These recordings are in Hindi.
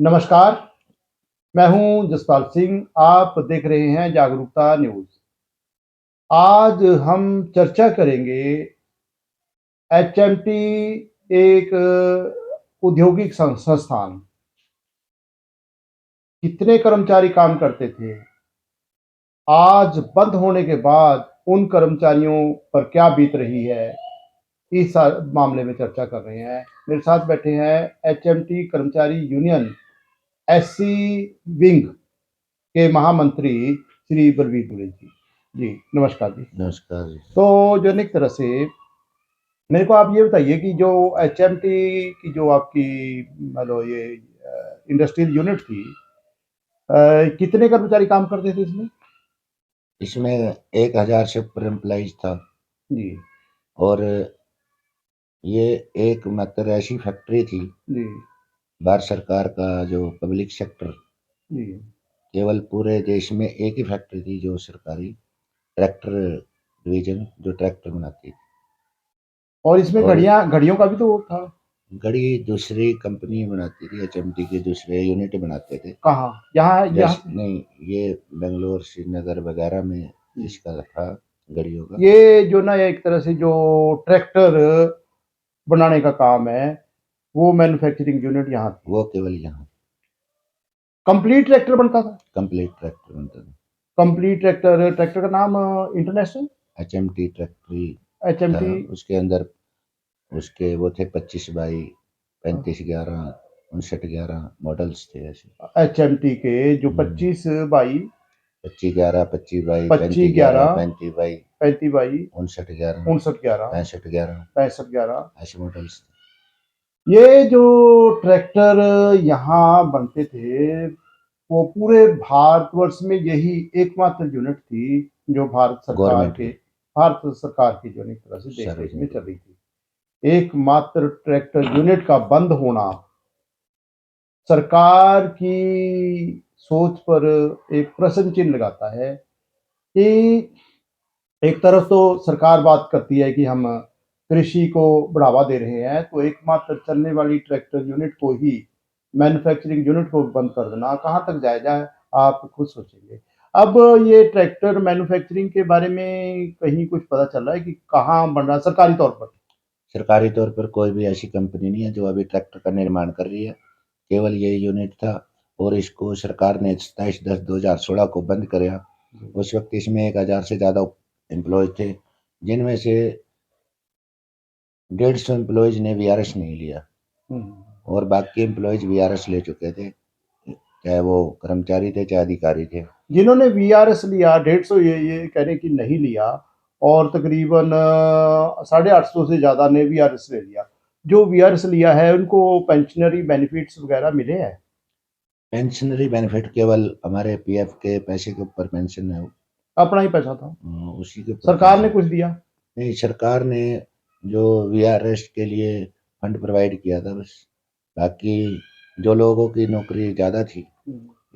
नमस्कार, मैं हूं जसपाल सिंह। आप देख रहे हैं जागरूकता न्यूज़। आज हम चर्चा करेंगे एचएमटी एक औद्योगिक संस्थान। कितने कर्मचारी काम करते थे? आज बंद होने के बाद उन कर्मचारियों पर क्या बीत रही है? इस मामले में चर्चा कर रहे हैं। मेरे साथ बैठे हैं एचएमटी कर्मचारी यूनियन एससी विंग के महामंत्री श्री बलवीर दुबे जी। जी, नमस्कार जी। नमस्कार जी। तो जो एक तरह से मेरे को आप ये बताइए कि जो एचएमटी की जो आपकी मतलब ये इंडस्ट्रियल यूनिट थी, कितने कर्मचारी काम करते थे इसमें? इसमें 1000 से ऊपर एम्प्लॉइज था जी, और ये एक मात्र ऐसी फैक्ट्री थी, जी, भारत सरकार का जो पब्लिक सेक्टर, जी। केवल पूरे देश में एक ही फैक्ट्री थी जो सरकारी ट्रैक्टर डिवीजन जो ट्रैक्टर बनाती थी। और इसमें और घड़ियों का भी तो वो था। घड़ी दूसरी कंपनी बनाती थी, एचएमटी के दूसरे यूनिट बनाते थे। कहाँ? यहाँ यहाँ जैसे नहीं, ये बेंगलोर श्रीनगर वगैरह में इसका था घड़ियों का। ये जो ना एक तरह से जो ट्रैक्टर बनाने का काम है, वो मैन्युफैक्चरिंग यूनिट यहाँ थी। वो केवल यहाँ कंप्लीट ट्रैक्टर बनता था। कंप्लीट ट्रैक्टर बनता था। कंप्लीट ट्रैक्टर ट्रैक्टर का नाम इंटरनेशनल एचएमटी ट्रैक्टरी था। एचएमटी। उसके अंदर उसके वो थे 25/35/11 59/11 मॉडल्स थे ऐसे। एचएमटी के जो 25 बाई 25/11 25/22 25 35/11 11 35/22 35 बाई 59/11 59 11 65/11 65 11 ऐसे मॉडल्स थे। ये जो ट्रैक्टर यहाँ बनते थे, वो पूरे भारतवर्ष में यही एकमात्र यूनिट थी जो गवर्नमेंट की भारत सरकार की जो एक तरह से देख रेख में सार्वजनिक। चल रही थी। एकमात्र ट्रैक्टर यूनिट का बंद होना सरकार की सोच पर एक प्रश्न चिन्ह लगाता है कि एक तरफ तो सरकार बात करती है कि हम कृषि को बढ़ावा दे रहे हैं, तो एकमात्र चलने वाली ट्रैक्टर यूनिट को ही, मैन्युफैक्चरिंग यूनिट को बंद कर देना कहाँ तक जायज़ है, आप खुद सोचेंगे। अब ये ट्रैक्टर मैन्युफैक्चरिंग के बारे में कहीं कुछ पता चल रहा है कि कहाँ बन रहा है सरकारी तौर पर? सरकारी तौर पर कोई भी ऐसी कंपनी नहीं है जो अभी ट्रैक्टर का निर्माण कर रही है। केवल ये यूनिट था और इसको सरकार ने 27/10/2016 को बंद कराया। उस वक्त इसमें 1000 से ज़्यादा एम्प्लॉय थे, जिनमें से 150 एम्प्लॉयज ने वीआरएस नहीं लिया और बाकी एम्प्लॉयज वीआरएस ले चुके थे, चाहे वो कर्मचारी थे चाहे अधिकारी थे। जिन्होंने वीआरएस लिया 150, ये कह रहे कि नहीं लिया, और तकरीबन 850 से ज़्यादा ने वीआरएस ले लिया। जो वीआरएस लिया है उनको पेंशनरी बेनिफिट्स वगैरह मिले हैं? पेंशनरी बेनिफिट केवल हमारे पीएफ के पैसे के ऊपर पेंशन है, अपना ही पैसा था। उसी के ऊपर सरकार ने पेंशन। कुछ दिया? नहीं, सरकार ने जो वीआरएस के लिए फंड प्रोवाइड किया था बस। बाकी जो लोगों की नौकरी ज़्यादा थी,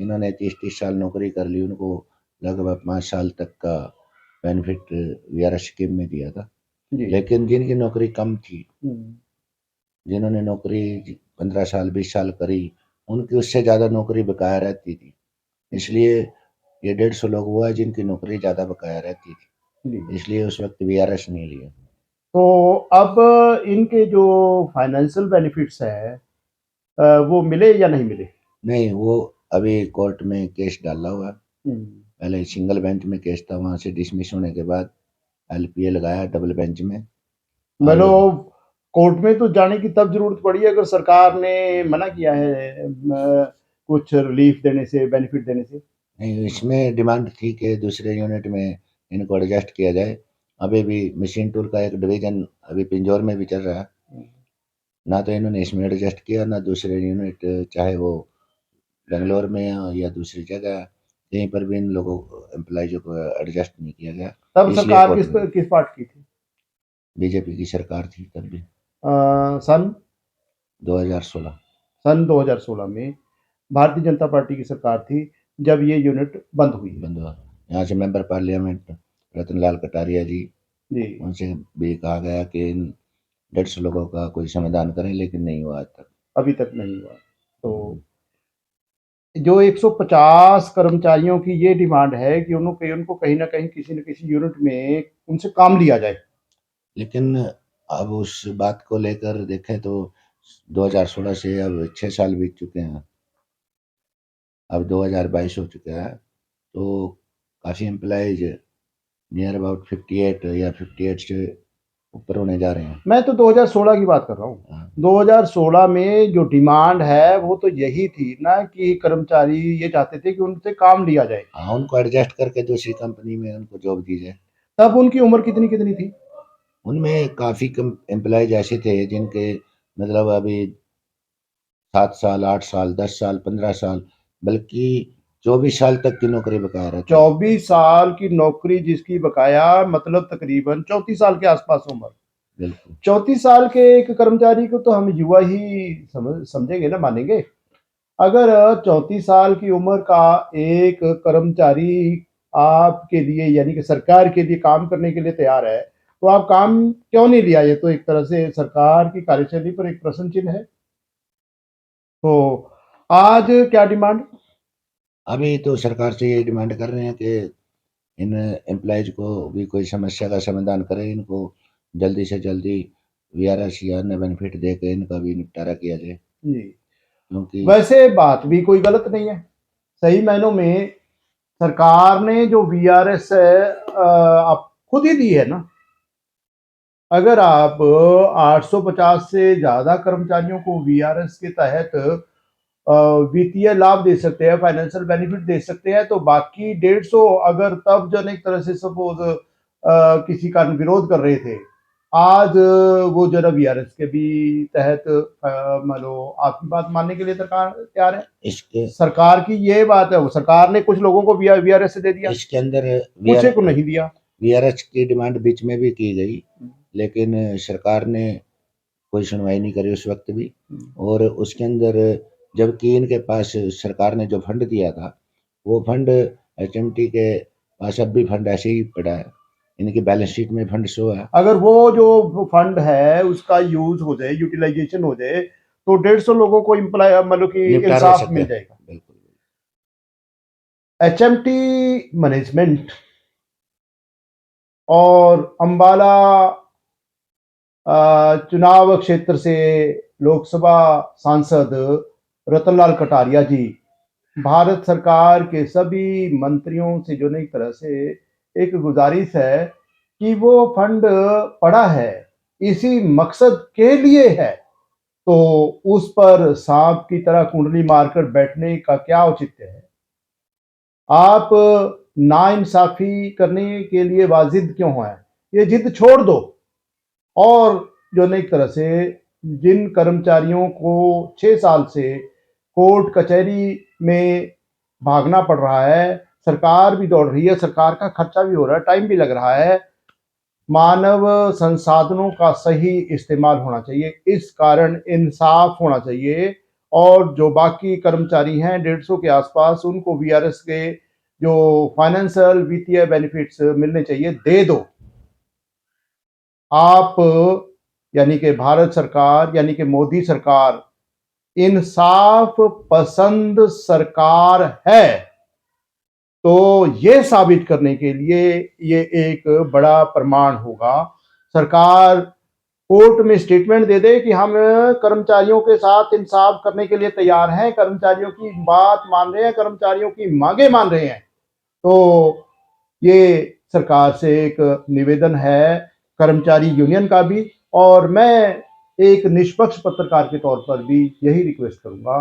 इन्होंने 30-30 साल नौकरी कर ली, उनको लगभग 5 साल तक का बेनिफिट वीआरएस स्कीम में दिया था। जी। लेकिन जिनकी नौकरी कम थी, जिन्होंने नौकरी 15 साल 20 साल करी, उनकी उससे ज़्यादा नौकरी बकाया रहती थी। इसलिए ये 150 लोग हुआ है जिनकी नौकरी ज़्यादा बकाया रहती जी। थी, इसलिए उस वक्त वीआरएस नहीं लिया। तो अब इनके जो फाइनेंशियल बेनिफिट्स हैं, वो मिले या नहीं मिले? नहीं, वो अभी कोर्ट में केस डाला हुआ है। हम्म। पहले सिंगल बेंच में केस था, वहाँ से डिसमिस होने के बाद एलपीए लगाया डबल बेंच में। अब मतलब कोर्ट में तो जाने की तब जरूरत पड़ी है अगर सरकार ने मना किया है कुछ रिलीफ देने से, बेनिफिट देने से। नहीं, इसमें डिमांड थी कि दूसरे यूनिट में इनको एडजस्ट किया जाए। अभी भी मशीन टूल का एक डिवीजन अभी पिंजौर में भी चल रहा है, ना तो इन्होंने इसमें एडजस्ट किया ना दूसरे यूनिट, चाहे वो बेंगलोर में या दूसरी जगह, कहीं पर भी इन लोगों एम्प्लॉयज़ को एडजस्ट नहीं किया गया। तब इसलिए सरकार कोर्ट में किस पार्ट की थी? बीजेपी की सरकार थी तब भी, सन 2016। 2016 में भारतीय जनता पार्टी की सरकार थी जब ये यूनिट बंद हुई है। बंद हुआ। यहाँ से मेंबर पार्लियामेंट रतनलाल कटारिया जी, जी। उनसे भी कहा गया कि इन 150 लोगों का कोई समाधान करें, लेकिन नहीं हुआ आज तक। अभी तक नहीं हुआ। तो जो 150 कर्मचारियों की ये डिमांड है कि उनको कहीं न कहीं किसी न किसी यूनिट में उनसे काम लिया जाए। लेकिन अब उस बात को लेकर देखें तो 2016 से अब 6 साल बीत चुके हैं। अब 2022 हो चुका है, तो काफ़ी एम्प्लॉइज़ नियर अबाउट 58 या 58 से ऊपर होने जा रहे हैं। मैं तो 2016 की बात कर रहा हूँ। हाँ। 2016 में जो डिमांड है वो तो यही थी ना कि कर्मचारी ये चाहते थे कि उनसे काम लिया जाए। हाँ, उनको एडजस्ट करके दूसरी कंपनी में उनको जॉब दी जाए। तब उनकी उम्र कितनी थी? उनमें काफ़ी कम एम्प्लॉइज़ ऐसे थे जिनके मतलब अभी 7 साल, 8 साल, 10 साल, 15 साल, बल्कि 24 साल तक की नौकरी बकाया रहती है। 24 साल की नौकरी जिसकी बकाया, मतलब तकरीबन 34 साल के आसपास उम्र। बिल्कुल। 34 साल के एक कर्मचारी को तो हम युवा ही समझेंगे ना, मानेंगे। अगर 34 साल की उम्र का एक कर्मचारी आपके लिए यानी कि सरकार के लिए काम करने के लिए तैयार है, तो आप काम क्यों नहीं लिया? ये तो एक तरह से सरकार की कार्यशैली पर एक प्रश्न चिन्ह है। तो आज क्या डिमांड? अभी तो सरकार से ये डिमांड कर रहे हैं कि इन एम्प्लॉइज़ को भी कोई समस्या का समाधान करें, इनको जल्दी से जल्दी वीआरएस या अन्य बेनिफिट दे के इनका भी निपटारा किया जाए। जी। क्योंकि वैसे बात भी कोई गलत नहीं है। सही मायनों में सरकार ने जो वीआरएस है आप खुद ही दी है ना। अगर आप 850 से ज़्यादा कर्मचारियों को वीआरएस के तहत वित्तीय लाभ दे सकते हैं, फाइनेंशियल बेनिफिट दे सकते हैं, तो बाकी 150 अगर तब जन एक तरह से सपोज किसी का विरोध कर रहे थे, आज वो जरा वीआरएस के भी तहत मान लो आपकी बात मानने के लिए सरकार तैयार है। इसके सरकार की ये बात है, वो सरकार ने कुछ लोगों को वीआरएस दे दिया, इसके अंदर कुछ को नहीं दिया। वीआरएस की डिमांड बीच में भी की गई, लेकिन सरकार ने कोई सुनवाई नहीं करी उस वक्त भी। और उसके अंदर जबकि इनके पास सरकार ने जो फंड दिया था, वो फंड एचएमटी के पास अब भी फंड ऐसे ही पड़ा है। इनकी बैलेंस शीट में फंड शो है। अगर वो जो फंड है उसका यूज हो जाए, यूटिलाइजेशन हो जाए, तो 150 लोगों को इम्प्लॉय मतलब कि निपटारा हो इंसाफ सकता मिल है। जाएगा। बिल्कुल। एचएमटी मैनेजमेंट और अंबाला चुनाव क्षेत्र से लोकसभा सांसद रतनलाल कटारिया जी भारत सरकार के सभी मंत्रियों से जो नई तरह से एक गुजारिश है कि वो फंड पड़ा है, इसी मकसद के लिए है, तो उस पर सांप की तरह कुंडली मारकर बैठने का क्या औचित्य है? आप नाइंसाफी करने के लिए वाजिद क्यों हैं? ये जिद छोड़ दो। और जो नई तरह से जिन कर्मचारियों को 6 साल से कोर्ट कचहरी में भागना पड़ रहा है, सरकार भी दौड़ रही है, सरकार का खर्चा भी हो रहा है, टाइम भी लग रहा है, मानव संसाधनों का सही इस्तेमाल होना चाहिए, इस कारण इंसाफ होना चाहिए। और जो बाकी कर्मचारी हैं 150 के आसपास, उनको वीआरएस के जो फाइनेंशियल वित्तीय बेनिफिट्स मिलने चाहिए, दे दो। आप यानी कि भारत सरकार यानी कि मोदी सरकार इंसाफ पसंद सरकार है, तो ये साबित करने के लिए ये एक बड़ा प्रमाण होगा। सरकार कोर्ट में स्टेटमेंट दे दे कि हम कर्मचारियों के साथ इंसाफ करने के लिए तैयार हैं, कर्मचारियों की बात मान रहे हैं, कर्मचारियों की मांगे मान रहे हैं। तो ये सरकार से एक निवेदन है, कर्मचारी यूनियन का भी, और मैं एक निष्पक्ष पत्रकार के तौर पर भी यही रिक्वेस्ट करूंगा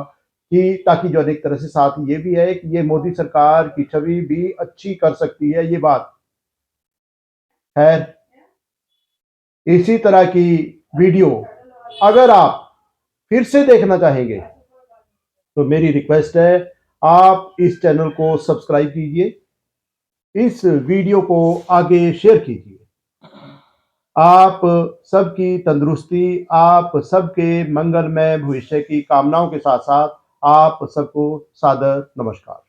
कि ताकि जो एक तरह से साथ ये भी है कि ये मोदी सरकार की छवि भी अच्छी कर सकती है ये बात है। इसी तरह की वीडियो अगर आप फिर से देखना चाहेंगे तो मेरी रिक्वेस्ट है, आप इस चैनल को सब्सक्राइब कीजिए, इस वीडियो को आगे शेयर कीजिए। आप सबकी तंदुरुस्ती, आप सबके मंगलमय भविष्य की कामनाओं के साथ साथ आप सबको सादर नमस्कार।